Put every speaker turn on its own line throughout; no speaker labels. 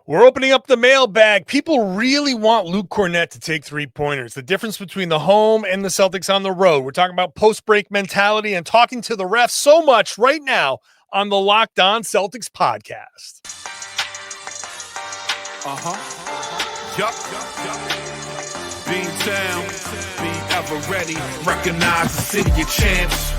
We're opening up the mailbag. People really want Luke Kornet to take three-pointers. The difference between the home and the Celtics on the road. We're talking about post-break mentality and talking to the refs so much right now on the Locked On Celtics podcast.
Yup. Being down, be ever ready. Recognize the city of champs.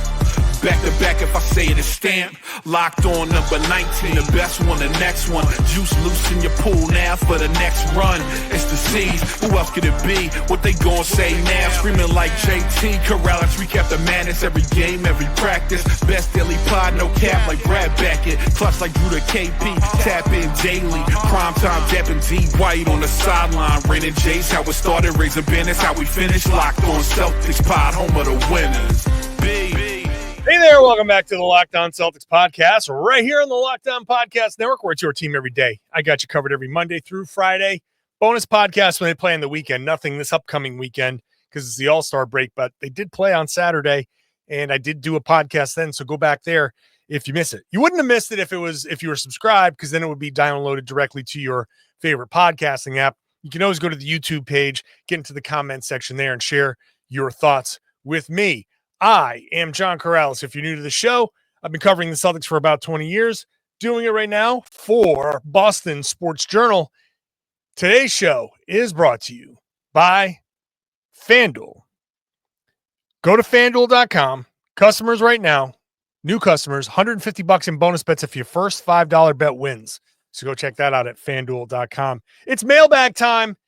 Back to back, if I say it, it's stamped. Locked on number 19, the best one, the next one. Juice loose in your pool now for the next run. It's the C's, who else could it be? What they gon' say now? Screaming like JT, Karalis, recap the madness. Every game, every practice. Best daily pod, no cap like Brad Beckett. Clutch like Drew to KP, tap in daily. Prime time, dapping D White on the sideline. Raining Jayson, how it started, raising banners, how we finished. Locked on Celtics pod, home of the winners.
Hey there, welcome back to the Locked On Celtics podcast, right here on the Locked On Podcast Network, where it's your team every day. I got you covered every Monday through Friday. Bonus podcast when they play on the weekend. Nothing this upcoming weekend because it's the All-Star break, but they did play on Saturday, and I did do a podcast then, so go back there if you miss it. You wouldn't have missed it if you were subscribed, because then it would be downloaded directly to your favorite podcasting app. You can always go to the YouTube page, get into the comment section there, and share your thoughts with me. I am John Karalis. If you're new to the show, I've been covering the Celtics for about 20 years, doing it right now for Boston Sports Journal. Today's show is brought to you by FanDuel. Go to FanDuel.com. Customers right now, new customers, $150 in bonus bets if your first $5 bet wins. So go check that out at FanDuel.com. It's mailbag time.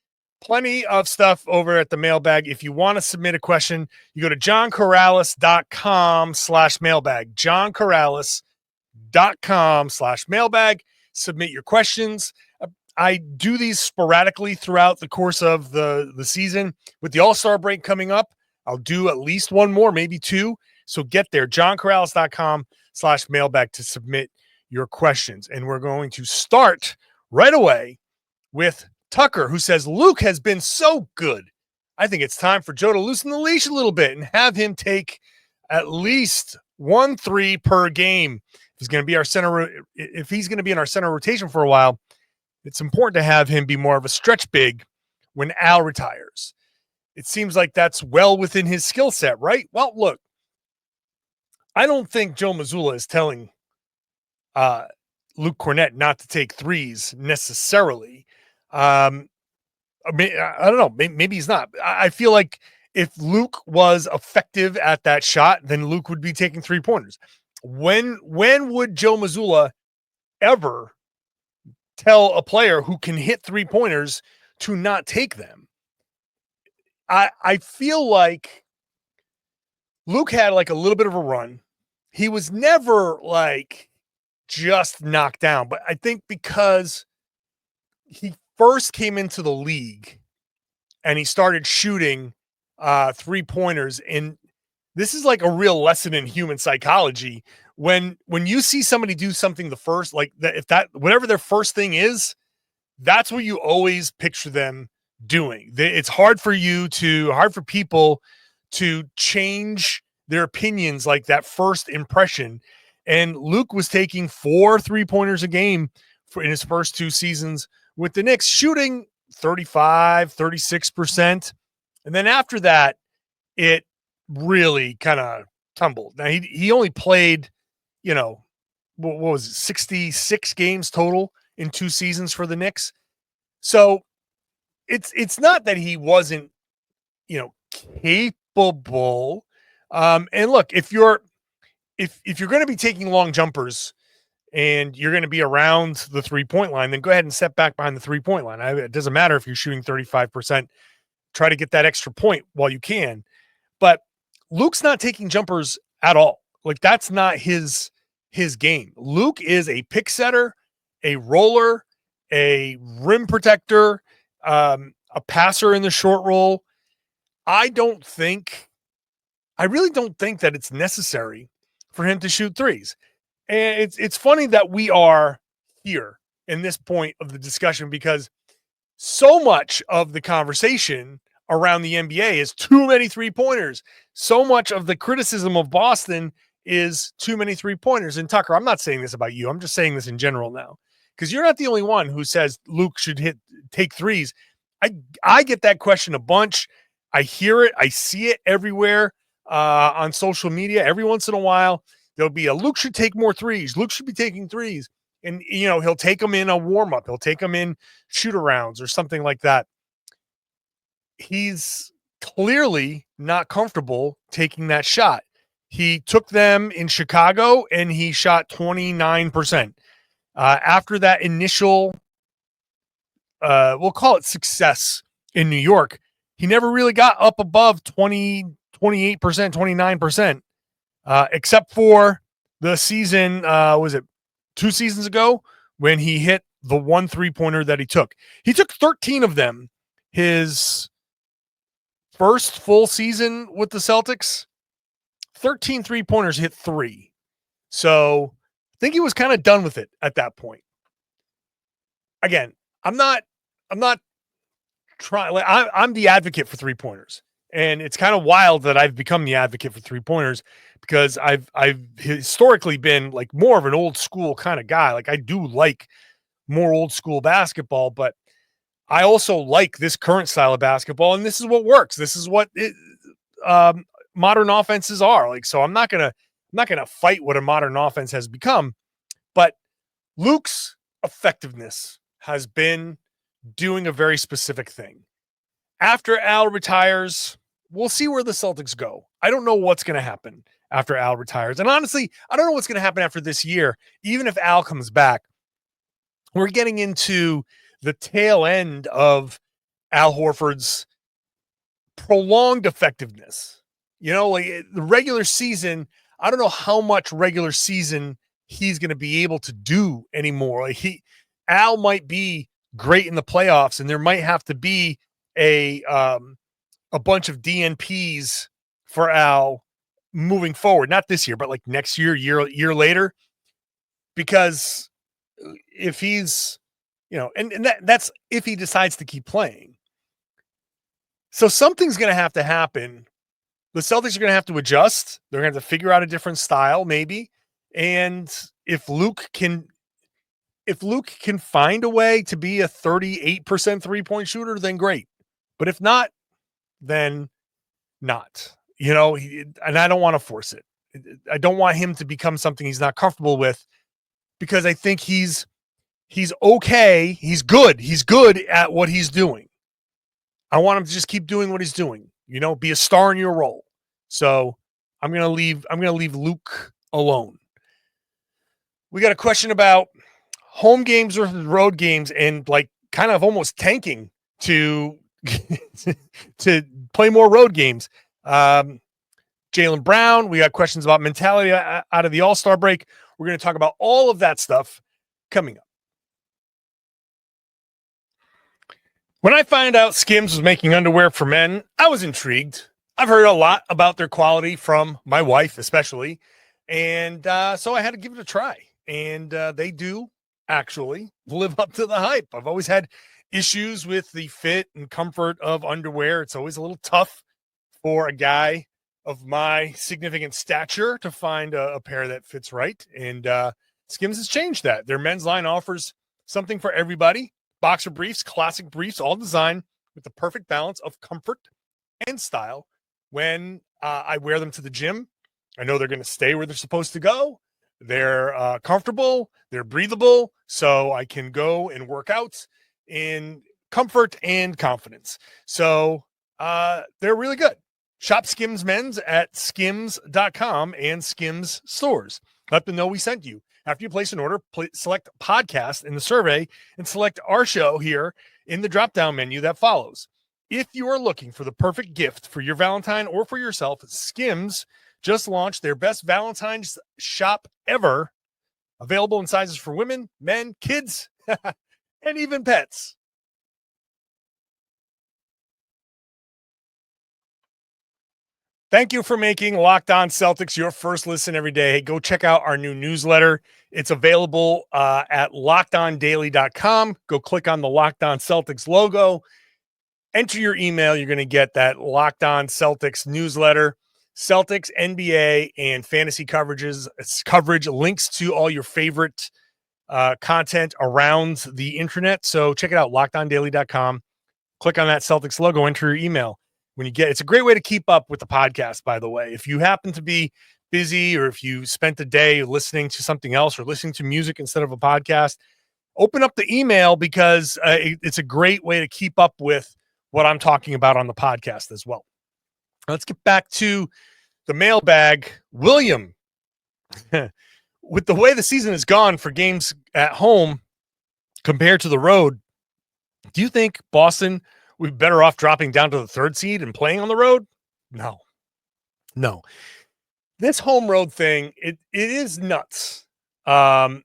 Plenty of stuff over at the mailbag. If you want to submit a question, you go to johnkaralis.com/mailbag. johnkaralis.com/mailbag. Submit your questions. I do these sporadically throughout the course of the season. With the All-Star break coming up, I'll do at least one more, maybe two. So get there, johnkaralis.com/mailbag to submit your questions. And we're going to start right away with Tucker, who says, Luke has been so good. I think it's time for Joe to loosen the leash a little bit and have him take at least 1 3 per game. If he's going to be in our center rotation for a while, it's important to have him be more of a stretch big when Al retires. It seems like that's well within his skill set, right? Well, look, I don't think Joe Mazzulla is telling Luke Kornet not to take threes necessarily. I don't know. Maybe he's not. I feel like if Luke was effective at that shot, then Luke would be taking 3-pointers. When would Joe Mazzulla ever tell a player who can hit 3-pointers to not take them? I feel like Luke had like a little bit of a run. He was never like just knocked down, but I think because he first came into the league and he started shooting 3-pointers, and this is like a real lesson in human psychology. When you see somebody do something the first, like that, if that whatever their first thing is, that's what you always picture them doing. It's hard for people to change their opinions like that first impression. And Luke was taking 4 3-pointers a game in his first 2 seasons with the Knicks, shooting 35, 36%. And then after that, it really kind of tumbled. Now, he only played, what was it, 66 games total in 2 seasons for the Knicks. So it's not that he wasn't, capable. And look, if you're going to be taking long jumpers and you're going to be around the 3-point line, then go ahead and step back behind the 3-point line. It doesn't matter if you're shooting 35%. Try to get that extra point while you can. But Luke's not taking jumpers at all. Like, that's not his game. Luke is a pick setter, a roller, a rim protector, a passer in the short roll. I really don't think that it's necessary for him to shoot threes. And it's funny that we are here in this point of the discussion, because so much of the conversation around the NBA is too many 3-pointers. So much of the criticism of Boston is too many 3-pointers. And Tucker, I'm not saying this about you. I'm just saying this in general now, because you're not the only one who says Luke should take threes. I get that question a bunch. I hear it. I see it everywhere on social media. Every once in a while, there'll be a Luke should take more threes. Luke should be taking threes. And, he'll take them in a warm-up. He'll take them in shoot-arounds or something like that. He's clearly not comfortable taking that shot. He took them in Chicago, and he shot 29%. After that initial, we'll call it success in New York, he never really got up above 20, 28%, 29%, except for the season, was it 2 seasons ago when he hit the 1 3-pointer that he took. He took 13 of them his first full season with the Celtics. 13 3-pointers, hit 3. So I think he was kind of done with it at that point. Again, I'm not trying. I'm the advocate for 3-pointers, and it's kind of wild that I've become the advocate for 3-pointers because I've historically been like more of an old school kind of guy. Like I do like more old school basketball, but I also like this current style of basketball, and this is what works. This is what modern offenses are like. So I'm not gonna fight what a modern offense has become, but Luke's effectiveness has been doing a very specific thing. After Al retires, we'll see where the Celtics go. I don't know what's going to happen after Al retires. And honestly, I don't know what's going to happen after this year. Even if Al comes back, we're getting into the tail end of Al Horford's prolonged effectiveness. Like the regular season, I don't know how much regular season he's going to be able to do anymore. Like Al might be great in the playoffs, and there might have to be a bunch of DNPs for Al moving forward. Not this year, but like next year later, because if he's, and that's if he decides to keep playing. So something's going to happen. The Celtics are going to have to adjust. They're going to have to figure out a different style, maybe. And if Luke can find a way to be a 38% 3-point shooter, then great. But if not, then not. And I don't want to force it. I don't want him to become something he's not comfortable with, because I think he's okay. He's good. He's good at what he's doing. I want him to just keep doing what he's doing. Be a star in your role. So I'm gonna leave Luke alone. We got a question about home games versus road games, and like kind of almost tanking to to play more road games. Jaylen Brown. We got questions about mentality out of the All-Star break. We're going to talk about all of that stuff coming up. When I found out Skims was making underwear for men, I was intrigued. I've heard a lot about their quality from my wife, especially. And so I had to give it a try. And they do actually live up to the hype. I've always had issues with the fit and comfort of underwear. It's always a little tough for a guy of my significant stature to find a pair that fits right. And Skims has changed that. Their men's line offers something for everybody. Boxer briefs, classic briefs, all designed with the perfect balance of comfort and style. When I wear them to the gym, I know they're going to stay where they're supposed to go. They're comfortable, they're breathable, so I can go and work out in comfort and confidence. So they're really good. Shop Skims Men's at skims.com and Skims stores. Let them know we sent you. After you place an order, select podcast in the survey and select our show here in the drop-down menu that follows. If you are looking for the perfect gift for your Valentine or for yourself, Skims just launched their best Valentine's shop ever, available in sizes for women, men, kids, and even pets. Thank you for making Locked On Celtics your first listen every day. Hey, go check out our new newsletter. It's available at lockedondaily.com. Go click on the Locked On Celtics logo. Enter your email. You're going to get that Locked On Celtics newsletter. Celtics, NBA, and fantasy coverage, links to all your favorite content around the internet. So check it out, lockedondaily.com. Click on that Celtics logo, enter your email. When you get, it's a great way to keep up with the podcast, by the way. If you happen to be busy or if you spent the day listening to something else or listening to music instead of a podcast, open up the email because it's a great way to keep up with what I'm talking about on the podcast as well. Let's get back to the mailbag. William, with the way the season has gone for games at home compared to the road, do you think Boston would be better off dropping down to the 3rd seed and playing on the road? No. This home road thing, it is nuts. And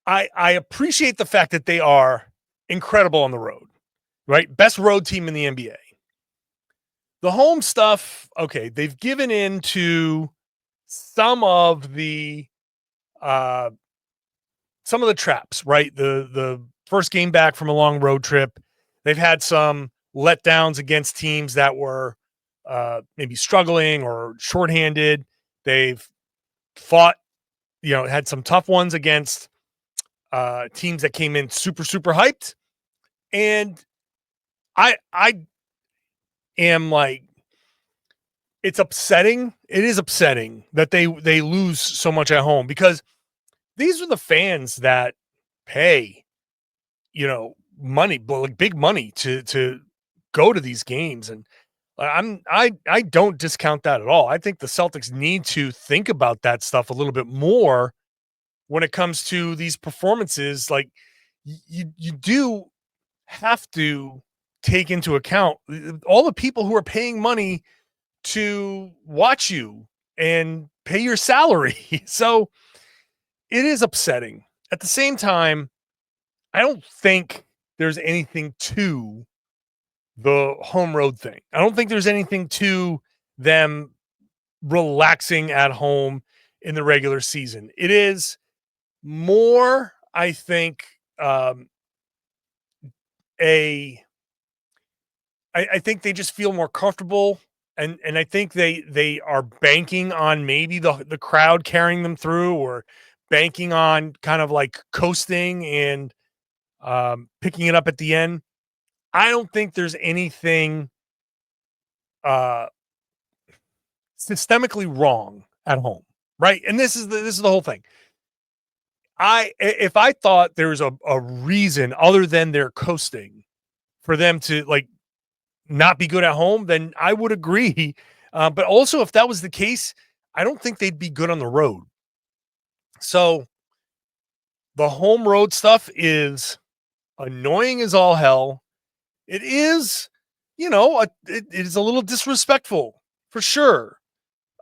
I appreciate the fact that they are incredible on the road, right? Best road team in the NBA. The home stuff, okay, they've given in to some of the traps, right? The first game back from a long road trip. They've had some letdowns against teams that were maybe struggling or shorthanded. They've fought, had some tough ones against teams that came in super, super hyped. And I am like, it's upsetting. It is upsetting that they lose so much at home because these are the fans that pay, money, like big money to go to these games. And I don't discount that at all. I think the Celtics need to think about that stuff a little bit more when it comes to these performances. Like you do have to take into account all the people who are paying money to watch you and pay your salary. So it is upsetting. At the same time, I don't think there's anything to the home road thing. I don't think there's anything to them relaxing at home in the regular season. It is more, I think, I think they just feel more comfortable, and I think they are banking on maybe the crowd carrying them through, or banking on kind of like coasting and picking it up at the end. I don't think there's anything systemically wrong at home, right? And this is the whole thing. If I thought there was a reason other than their coasting for them to like not be good at home, then I would agree. But also, if that was the case, I don't think they'd be good on the road. So the home road stuff is annoying as all hell. It is, it is a little disrespectful for sure.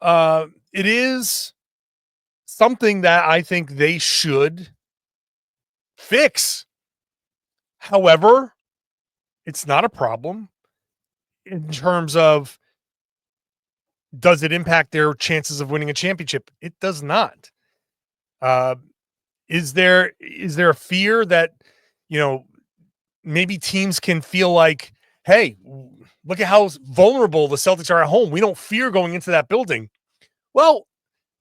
It is something that I think they should fix. However, it's not a problem in terms of, does it impact their chances of winning a championship? It does not. Is there a fear that, maybe teams can feel like, hey, look at how vulnerable the Celtics are at home. We don't fear going into that building. Well,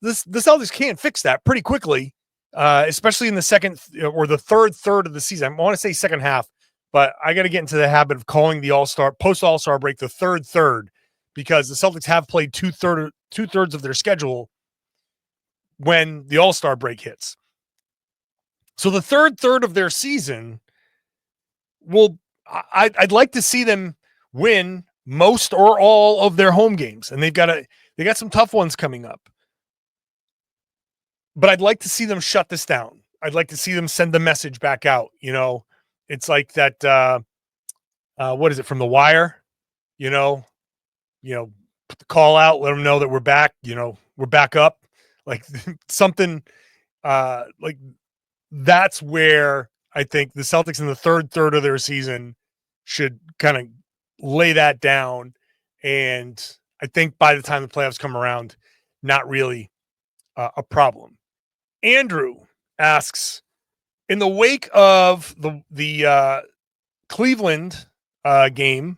the Celtics can fix that pretty quickly, especially in the second or the third of the season. I want to say second half, but I got to get into the habit of calling the post All-Star break the third, because the Celtics have played two-thirds of their schedule when the All-Star break hits. So the third of their season I'd like to see them win most or all of their home games, and they got some tough ones coming up. But I'd like to see them shut this down. I'd like to see them send the message back out. It's like that. What is it from The Wire? Put the call out, let them know that we're back. We're back up. Like something like that's where I think the Celtics in the third of their season should kind of lay that down. And I think by the time the playoffs come around, not really a problem. Andrew asks, in the wake of the Cleveland game,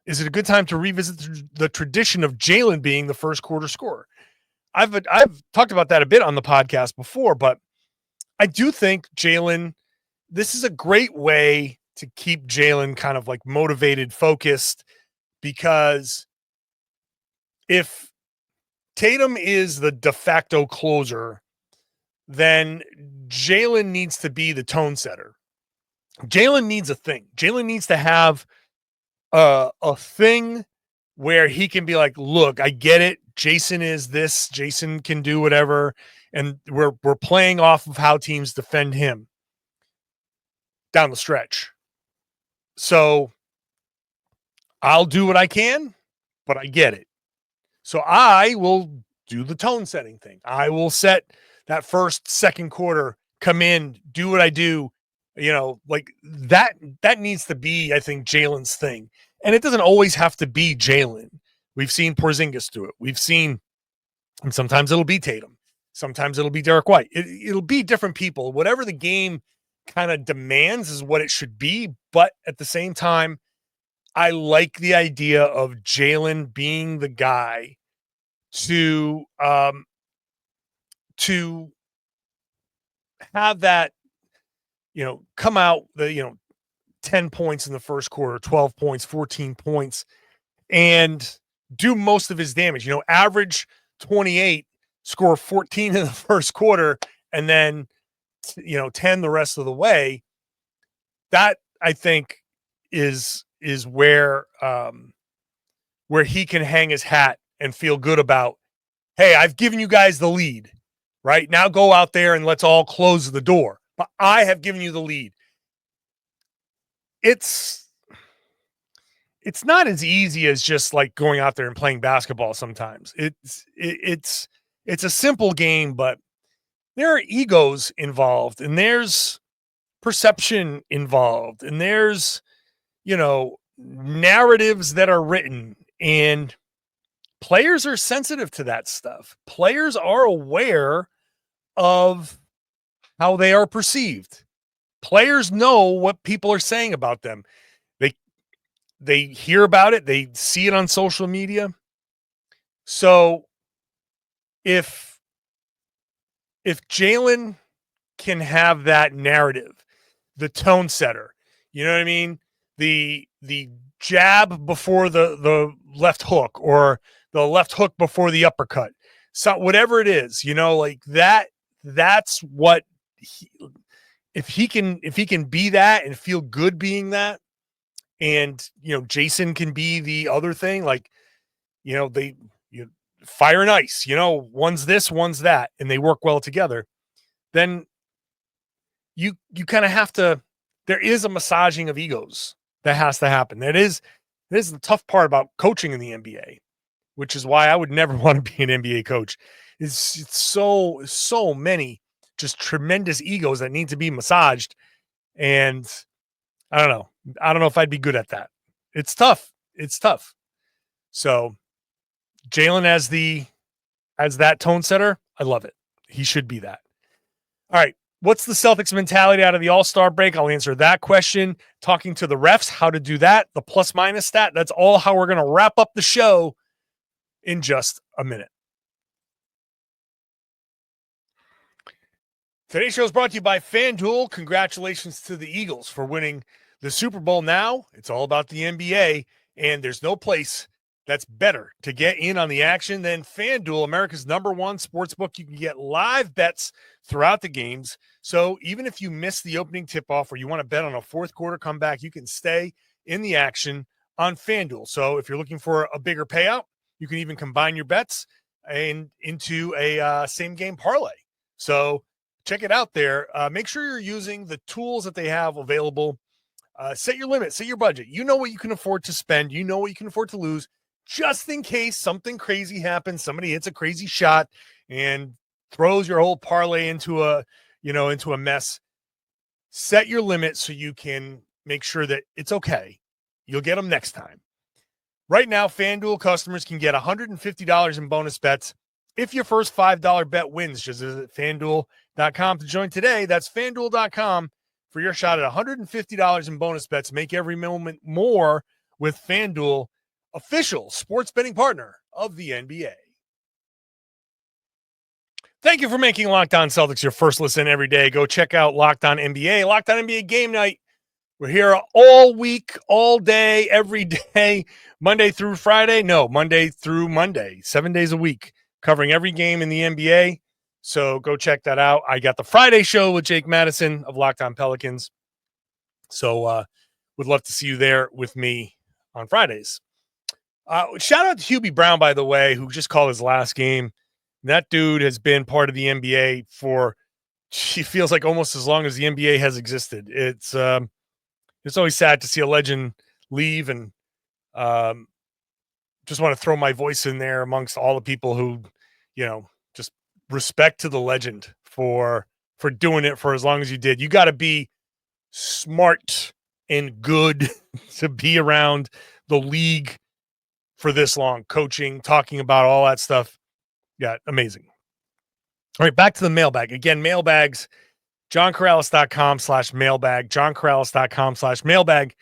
is it a good time to revisit the tradition of Jaylen being the first quarter scorer? I've talked about that a bit on the podcast before, but I do think Jaylen, this is a great way to keep Jaylen kind of like motivated, focused, because if Tatum is the de facto closer, then Jaylen needs to be the tone setter. Jaylen needs a thing. Jaylen needs to have a thing where he can be like, look, I get it. Jayson is this. Jayson can do whatever. And we're playing off of how teams defend him down the stretch. So I'll do what I can, but I get it. So I will do the tone setting thing. I will set that first, second quarter, come in, do what I do. Like that needs to be, I think, Jaylen's thing. And it doesn't always have to be Jaylen. We've seen Porzingis do it. We've seen, and sometimes it'll be Tatum. Sometimes it'll be Derek White. It'll be different people. Whatever the game kind of demands is what it should be. But at the same time, I like the idea of Jaylen being the guy to have that, come out 10 points in the first quarter, 12 points, 14 points, and do most of his damage. Average 28, score 14 in the first quarter, and then 10 the rest of the way. That, I think, is where he can hang his hat and feel good about, hey, I've given you guys the lead, right? Now go out there and let's all close the door. But I have given you the lead. It's not as easy as just like going out there and playing basketball sometimes. It's a simple game, but there are egos involved, and there's perception involved, and there's, narratives that are written, and players are sensitive to that stuff. Players are aware of how they are perceived. Players know what people are saying about them. They hear about it. They see it on social media. So if Jaylen can have that narrative, the tone setter, you know what I mean? The jab before the left hook, or the left hook before the uppercut. So whatever it is, like that's what if he can be that and feel good being that, and Jayson can be the other thing, like they fire and ice, one's this, one's that, and they work well together, then you kind of have to, there is a massaging of egos that has to happen. This is the tough part about coaching in the NBA, which is why I would never want to be an NBA coach. It's so many just tremendous egos that need to be massaged. And I don't know if I'd be good at that. It's tough. So Jaylen as that tone setter, I love it. He should be that. All right. What's the Celtics mentality out of the All-Star break? I'll answer that question. Talking to the refs, how to do that, the plus-minus stat. That's all how we're going to wrap up the show in just a minute. Today's show is brought to you by FanDuel. Congratulations to the Eagles for winning the Super Bowl. Now it's all about the NBA, and there's no place that's better to get in on the action than FanDuel, America's #1 sportsbook. You can get live bets throughout the games. So even if you miss the opening tip-off, or you want to bet on a fourth quarter comeback, you can stay in the action on FanDuel. So if you're looking for a bigger payout, you can even combine your bets and into a same-game parlay. So check it out there. Make sure you're using the tools that they have available. Set your limit, set your budget. You know what you can afford to spend. You know what you can afford to lose, just in case something crazy happens. Somebody hits a crazy shot and throws your whole parlay into a mess. Set your limit so you can make sure that it's okay. You'll get them next time. Right now, FanDuel customers can get $150 in bonus bets if your first $5 bet wins. Just visit FanDuel.com to join today. That's FanDuel.com for your shot at $150 in bonus bets. Make every moment more with FanDuel, official sports betting partner of the NBA. Thank you for making Locked On Celtics your first listen every day. Go check out Locked On NBA, Locked On NBA Game Night. We're here all week, all day, every day, Monday through Friday. No, Monday through Monday, 7 days a week, covering every game in the NBA. So go check that out. I got the Friday show with Jake Madison of Locked On Pelicans. So would love to see you there with me on Fridays. Shout out to Hubie Brown, by the way, who just called his last game. That dude has been part of the NBA for, she feels like almost as long as the NBA has existed. It's always sad to see a legend leave, and just want to throw my voice in there amongst all the people who, just respect to the legend for doing it for as long as you did. You got to be smart and good to be around the league for this long, coaching, talking about all that stuff. Yeah, amazing. All right, back to the mailbag. Again, mailbags, johnkaralis.com/mailbag, johnkaralis.com/mailbag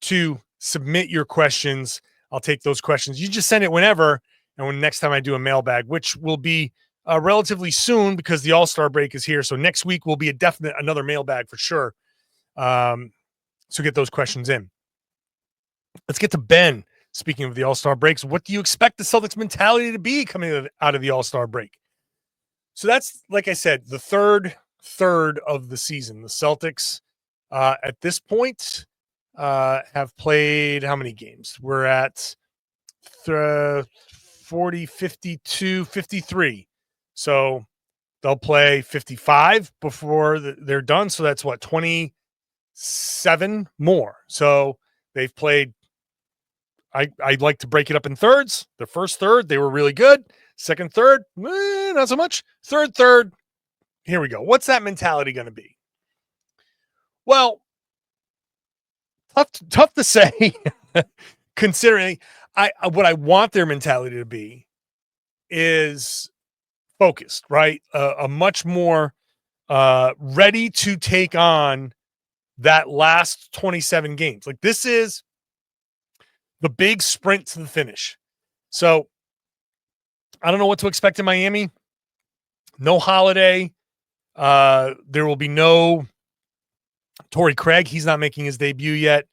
to submit your questions. I'll take those questions. You just send it whenever, and when next time I do a mailbag, which will be relatively soon because the All-Star break is here. So next week will be another mailbag for sure. So get those questions in. Let's get to Ben. Speaking of the All-Star breaks, what do you expect the Celtics mentality to be coming out of the All-Star break? So that's, like I said, the third of the season. The Celtics at this point have played how many games? We're at 40, 52, 53. So they'll play 55 before they're done. So that's what, 27 more. So they've played, I'd like to break it up in thirds. The first third, they were really good. Second third, not so much. Third, here we go. What's that mentality going to be? Well, tough to say, considering what I want their mentality to be is focused, right? A much more ready to take on that last 27 games. Like, this is the big sprint to the finish. So I don't know what to expect in Miami. No Holiday. There will be no Torrey Craig. He's not making his debut yet.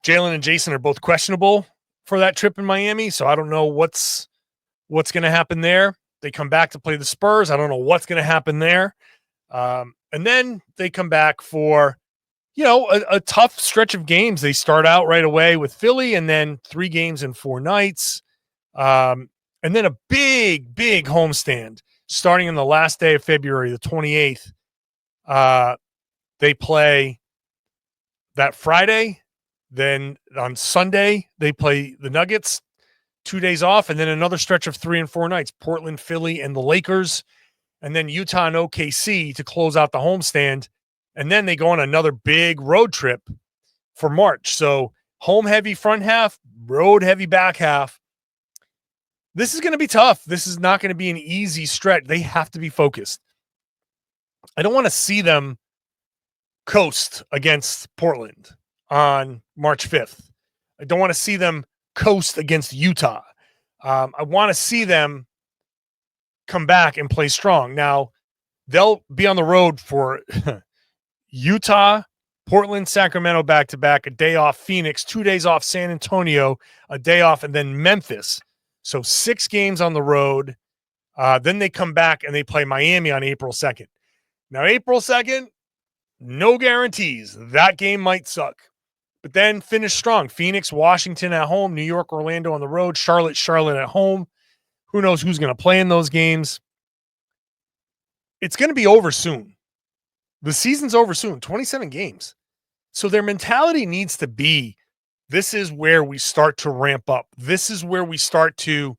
Jaylen and Jayson are both questionable for that trip in Miami. So I don't know what's going to happen there. They come back to play the Spurs. I don't know what's going to happen there. And then they come back for, a tough stretch of games. They start out right away with Philly and then 3 games in 4 nights. And then a big homestand starting on the last day of February, the 28th. They play that Friday. Then on Sunday, they play the Nuggets, 2 days off, and then another stretch of 3 and 4 nights, Portland, Philly, and the Lakers, and then Utah and OKC to close out the homestand. And then they go on another big road trip for March. So home heavy front half, road heavy back half. This is going to be tough. This is not going to be an easy stretch. They have to be focused. I don't want to see them coast against Portland on March 5th. I don't want to see them coast against Utah. I want to see them come back and play strong. Now, they'll be on the road for Utah, Portland, Sacramento back-to-back, a day off Phoenix, 2 days off San Antonio, a day off, and then Memphis. So 6 games on the road. Then they come back and they play Miami on April 2nd. Now, April 2nd, no guarantees. That game might suck. But then finish strong. Phoenix, Washington at home, New York, Orlando on the road, Charlotte at home. Who knows who's going to play in those games? It's going to be over soon. The season's over soon, 27 games. So their mentality needs to be, this is where we start to ramp up. This is where we start to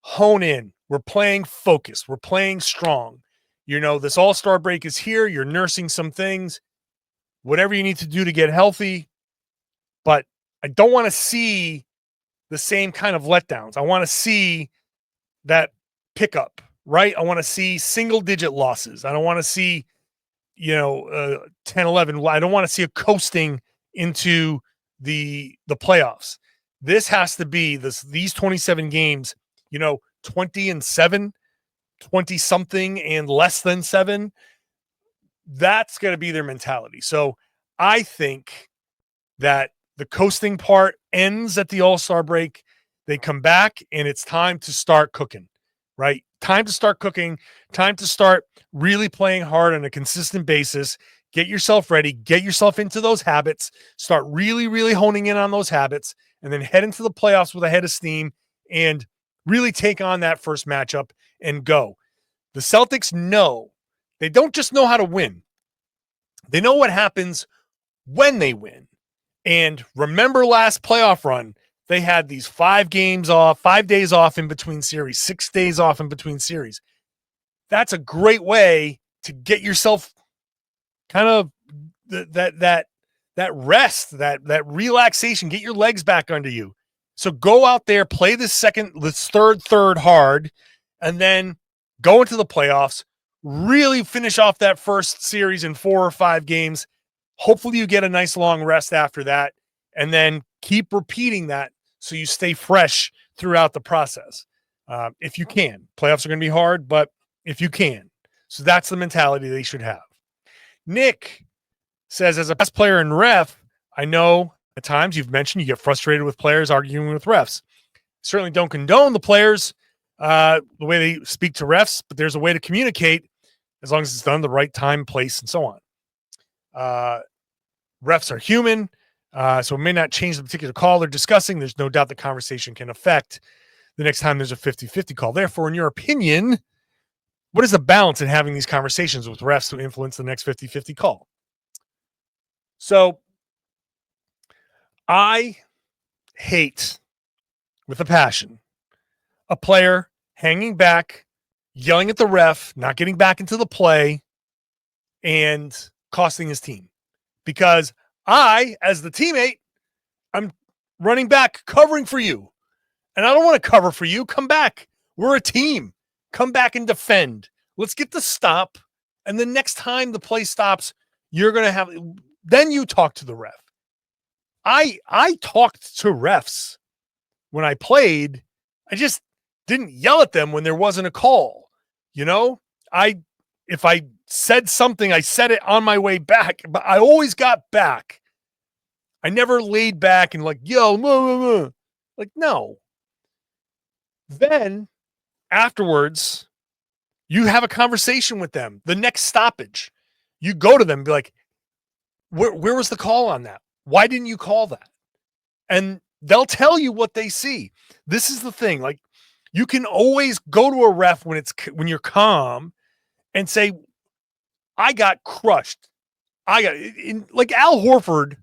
hone in. We're playing focused. We're playing strong. This All-Star break is here. You're nursing some things. Whatever you need to do to get healthy. But I don't want to see the same kind of letdowns. I want to see that pickup, right? I want to see single-digit losses. I don't want to see 10, 11. I don't want to see a coasting into the playoffs. This has to be these 27 games, 20-7, 20 something and less than 7, that's going to be their mentality. So I think that the coasting part ends at the All-Star break. They come back and it's time to start cooking, right? Time to start cooking, time to start really playing hard on a consistent basis. Get yourself ready, get yourself into those habits, start really, really honing in on those habits, and then head into the playoffs with a head of steam and really take on that first matchup and go. The Celtics know, they don't just know how to win. They know what happens when they win. And remember last playoff run, they had these 5 days off in between series, 6 days off in between series. That's a great way to get yourself kind of that rest, that relaxation, get your legs back under you. So go out there, play this third hard, and then go into the playoffs, really finish off that first series in 4 or 5 games. Hopefully you get a nice long rest after that, and then keep repeating that so you stay fresh throughout the process. If you can. Playoffs are going to be hard, but if you can. So that's the mentality they should have. Nick says, as a past player and ref, I know at times you've mentioned you get frustrated with players arguing with refs. Certainly don't condone the players, the way they speak to refs, but there's a way to communicate as long as it's done the right time, place, and so on. Refs are human, so it may not change the particular call they're discussing. There's no doubt the conversation can affect the next time there's a 50-50 call. Therefore, in your opinion, what is the balance in having these conversations with refs to influence the next 50-50 call? So I hate with a passion a player hanging back, yelling at the ref, not getting back into the play, and costing his team. Because I, as the teammate, I'm running back, covering for you. And I don't want to cover for you. Come back. We're a team. Come back and defend. Let's get the stop. And the next time the play stops, you're going to have, then you talk to the ref. I talked to refs when I played. I just didn't yell at them when there wasn't a call. You know, if I said something, I said it on my way back, but I always got back. I never laid back and like, yo, like, no. Then afterwards, you have a conversation with them. The next stoppage, you go to them and be like, where was the call on that? Why didn't you call that? And they'll tell you what they see. This is the thing. Like, you can always go to a ref when you're calm and say, I got crushed. Like Al Horford,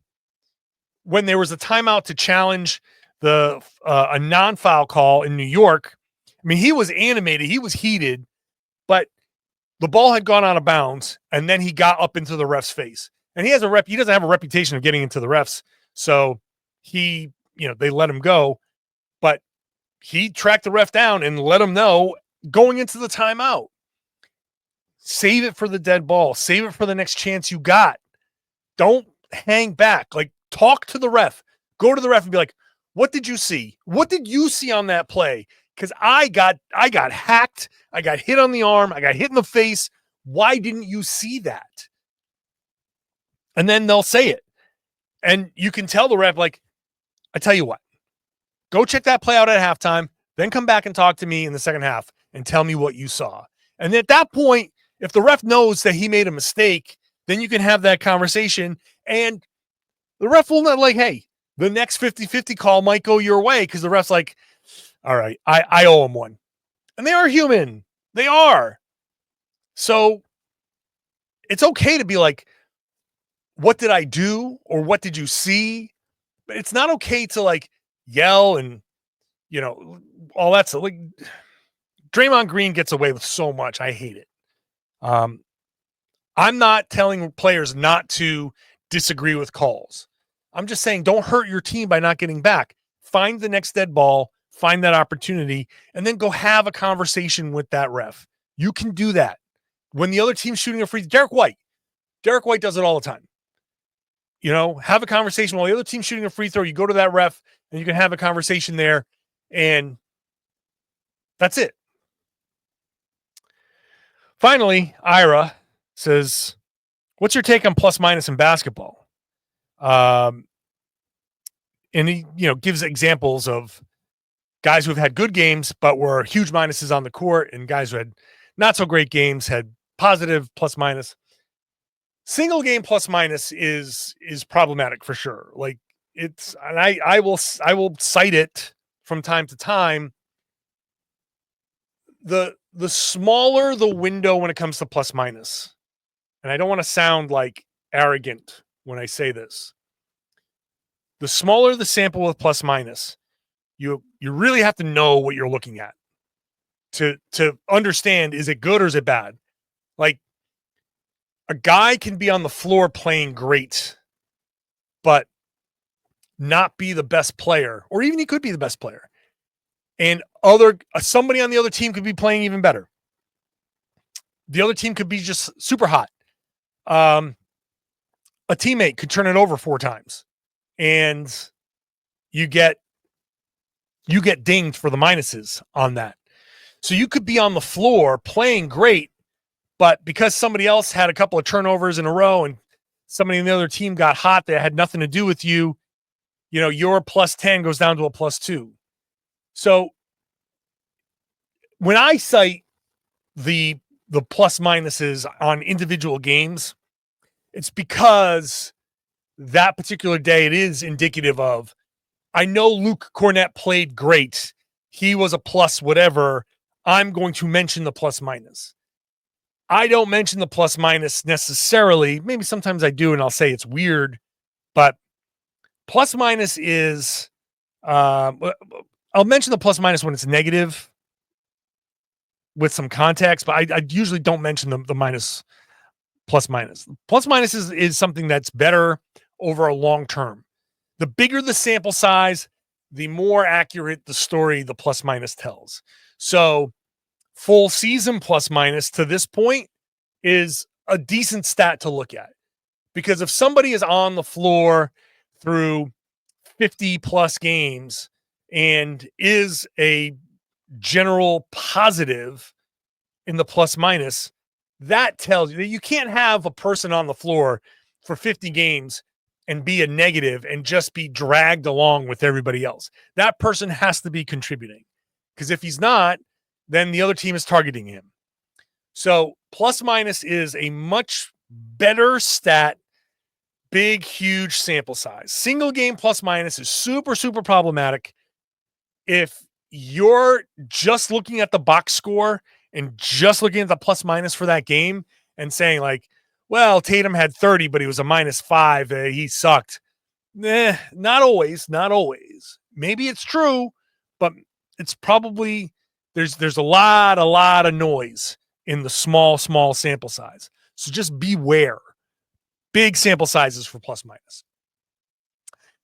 when there was a timeout to challenge a non-foul call in New York. I mean, he was animated, he was heated, but the ball had gone out of bounds, and then he got up into the ref's face. And he doesn't have a reputation of getting into the refs, so they let him go, but he tracked the ref down and let him know going into the timeout. Save it for the dead ball. Save it for the next chance you got. Don't hang back. Like, talk to the ref. Go to the ref and be like, what did you see? What did you see on that play? Because I got hacked. I got hit on the arm. I got hit in the face. Why didn't you see that? And then they'll say it. And you can tell the ref, like, I tell you what, go check that play out at halftime, then come back and talk to me in the second half and tell me what you saw. And at that point, if the ref knows that he made a mistake, then you can have that conversation. And the ref will not, like, hey, the next 50-50 call might go your way because the ref's like, all right, I owe him one. And they are human. They are. So it's okay to be like, what did I do? Or what did you see? But it's not okay to like yell and, all that stuff. Like, Draymond Green gets away with so much. I hate it. I'm not telling players not to disagree with calls. I'm just saying, don't hurt your team by not getting back. Find the next dead ball, find that opportunity, and then go have a conversation with that ref. You can do that. When the other team's shooting a free, Derek White does it all the time. Have a conversation while the other team's shooting a free throw. You go to that ref and you can have a conversation there, and that's it. Finally, Ira says, what's your take on plus minus in basketball? And he, gives examples of guys who've had good games, but were huge minuses on the court, and guys who had not so great games had positive plus minus. Single game plus minus is problematic for sure. Like it's, and I will cite it from time to time. The smaller the window when it comes to plus minus, and I don't want to sound like arrogant when I say this, the smaller the sample with plus minus, you really have to know what you're looking at to understand, is it good or is it bad? Like, a guy can be on the floor playing great, but not be the best player, or even he could be the best player. And somebody on the other team could be playing even better. The other team could be just super hot. A teammate could turn it over 4 times, and you get dinged for the minuses on that. So you could be on the floor playing great, but because somebody else had a couple of turnovers in a row and somebody in the other team got hot that had nothing to do with you, your plus 10 goes down to a plus 2. So when I cite the plus minuses on individual games, it's because that particular day it is indicative of, I know Luke Kornet played great. He was a plus whatever. I'm going to mention the plus minus. I don't mention the plus minus necessarily. Maybe sometimes I do, and I'll say it's weird, but plus minus is, I'll mention the plus minus when it's negative with some context, but I usually don't mention the minus plus minus. Plus minus is something that's better over a long term. The bigger the sample size, the more accurate the story the plus minus tells. So full season plus minus to this point is a decent stat to look at, because if somebody is on the floor through 50 plus games and is a general positive in the plus minus, that tells you that you can't have a person on the floor for 50 games and be a negative and just be dragged along with everybody else. That person has to be contributing, because if he's not, then the other team is targeting him. So plus minus is a much better stat, big, huge sample size. Single game plus minus is super, super problematic. If you're just looking at the box score and just looking at the plus minus for that game and saying like, well, Tatum had 30, but he was a -5. He sucked. Not always. Maybe it's true, but it's probably, there's a lot of noise in the small sample size. So just beware. Big sample sizes for plus minus.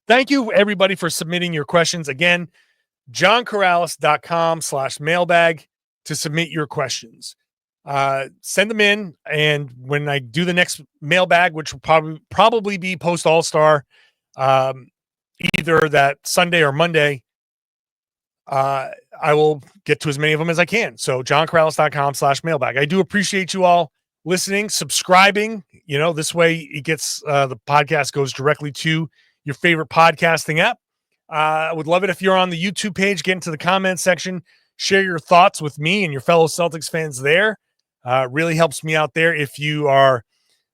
Thank you, everybody, for submitting your questions. Again, johnkaralis.com/mailbag to submit your questions. Send them in, and when I do the next mailbag, which will probably be post All-Star, either that Sunday or Monday, I will get to as many of them as I can. So johnkaralis.com/mailbag. I do appreciate you all listening, subscribing. This way it gets the podcast goes directly to your favorite podcasting app. I would love it if you're on the YouTube page. Get into the comment section, share your thoughts with me and your fellow Celtics fans there. Really helps me out there if you are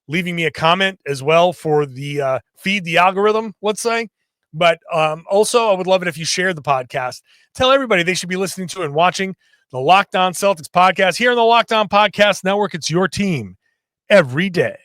leaving me a comment as well for the feed the algorithm, let's say. But also, I would love it if you share the podcast. Tell everybody they should be listening to and watching the Locked On Celtics podcast here on the Locked On Podcast Network. It's your team every day.